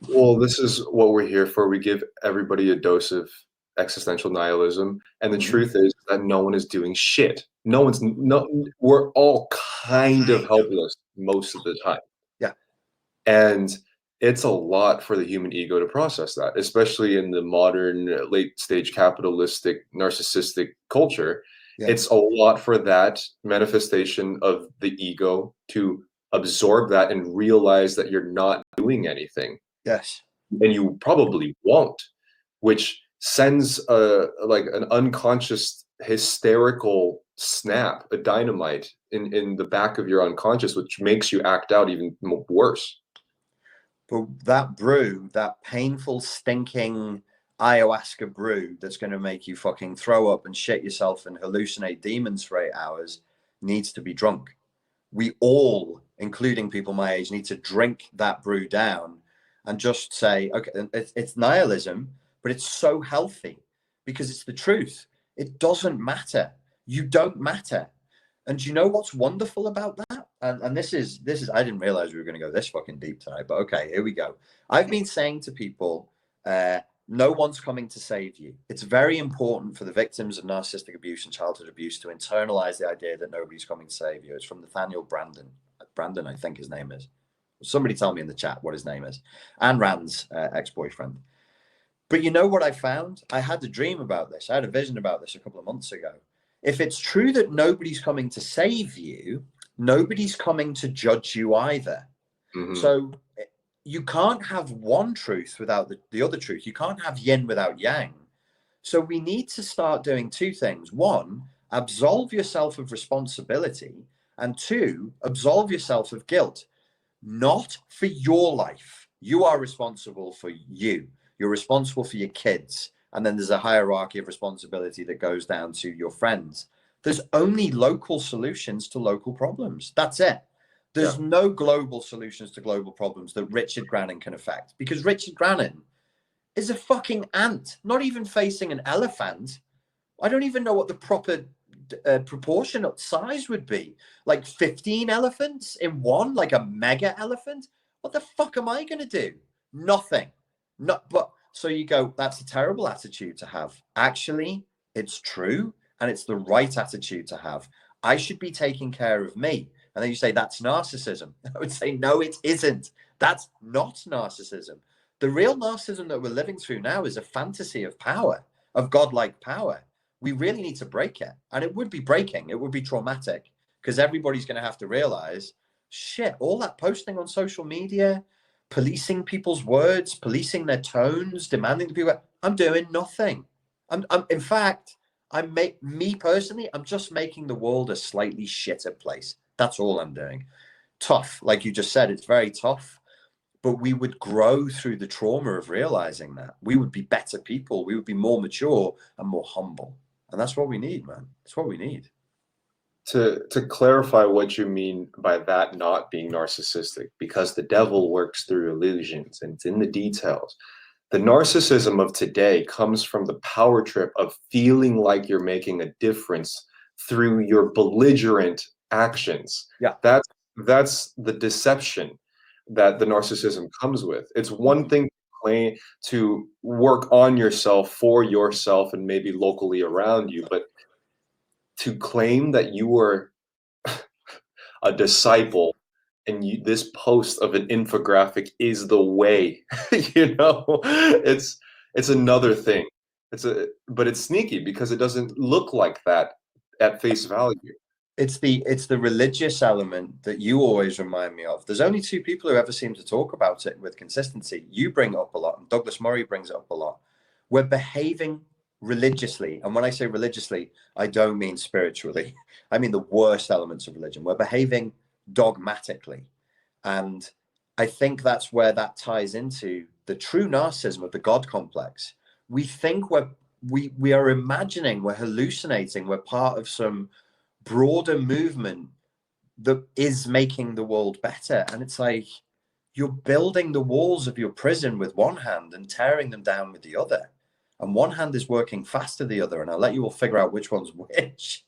Well, this is what we're here for. We give everybody a dose of existential nihilism, and the Mhm. truth is that no one is doing shit. No one's no. We're all kind of helpless most of the time, Yeah, and it's a lot for the human ego to process that, especially in the modern late stage capitalistic narcissistic culture. yeah, It's a lot for that manifestation of the ego to absorb that and realize that you're not doing anything, yes. and you probably won't, which sends a like an unconscious hysterical snap, a dynamite in the back of your unconscious, which makes you act out even worse. But that brew, that painful, stinking ayahuasca brew that's going to make you fucking throw up and shit yourself and hallucinate demons for 8 hours needs to be drunk. We all, including people my age, need to drink that brew down and just say, okay, it's nihilism, but it's so healthy because it's the truth. It doesn't matter. You don't matter. And you know what's wonderful about that? And this is I didn't realize we were going to go this fucking deep tonight, but okay, here we go. I've been saying to people, no one's coming to save you. It's very important for the victims of narcissistic abuse and childhood abuse to internalize the idea that nobody's coming to save you. It's from Nathaniel Brandon. Brandon, I think his name is. Somebody tell me in the chat what his name is. Anne Rand's ex-boyfriend. But you know what I found? I had a dream about this. I had a vision about this a couple of months ago. If it's true that nobody's coming to save you, nobody's coming to judge you either. Hmm. So you can't have one truth without the other truth. You can't have yin without yang. So we need to start doing two things. One, absolve yourself of responsibility. And two, absolve yourself of guilt. Not for your life. You are responsible for you. You're responsible for your kids. And then there's a hierarchy of responsibility that goes down to your friends. There's only local solutions to local problems. That's it. Yeah. There's no global solutions to global problems that Richard Grannon can affect because Richard Grannon is a fucking ant, not even facing an elephant. I don't even know what the proper proportionate size would be. Like 15 elephants in one, like a mega elephant. What the fuck am I going to do? Nothing. Not, but so you go, that's a terrible attitude to have. Actually, it's true. And it's the right attitude to have. I should be taking care of me. And then you say, that's narcissism. I would say, no, it isn't. That's not narcissism. The real narcissism that we're living through now is a fantasy of power, of godlike power. We really need to break it. And it would be breaking, it would be traumatic because everybody's going to have to realize shit, all that posting on social media, policing people's words, policing their tones, demanding to people, I'm doing nothing. In fact, me personally, I'm just making the world a slightly shitter place. That's all I'm doing. Tough, like you just said, it's very tough. But we would grow through the trauma of realizing that. We would be better people. We would be more mature and more humble. And that's what we need, man. That's what we need. To clarify what you mean by that not being narcissistic, because the devil works through illusions and it's in the details. The narcissism of today comes from the power trip of feeling like you're making a difference through your belligerent actions. Yeah. That's the deception that the narcissism comes with. It's one thing to claim to work on yourself for yourself and maybe locally around you, but to claim that you were a disciple and this post of an infographic is the way, it's another thing. But it's sneaky because it doesn't look like that at face value. It's the religious element that you always remind me of. There's only two people who ever seem to talk about it with consistency. You bring it up a lot, and Douglas Murray brings it up a lot. We're behaving religiously. And when I say religiously, I don't mean spiritually. I mean the worst elements of religion. We're behaving dogmatically. And I think that's where that ties into the true narcissism of the God complex. We think we are imagining, we're hallucinating, we're part of some broader movement that is making the world better. And it's like you're building the walls of your prison with one hand and tearing them down with the other. And one hand is working faster than the other. And I'll let you all figure out which one's which.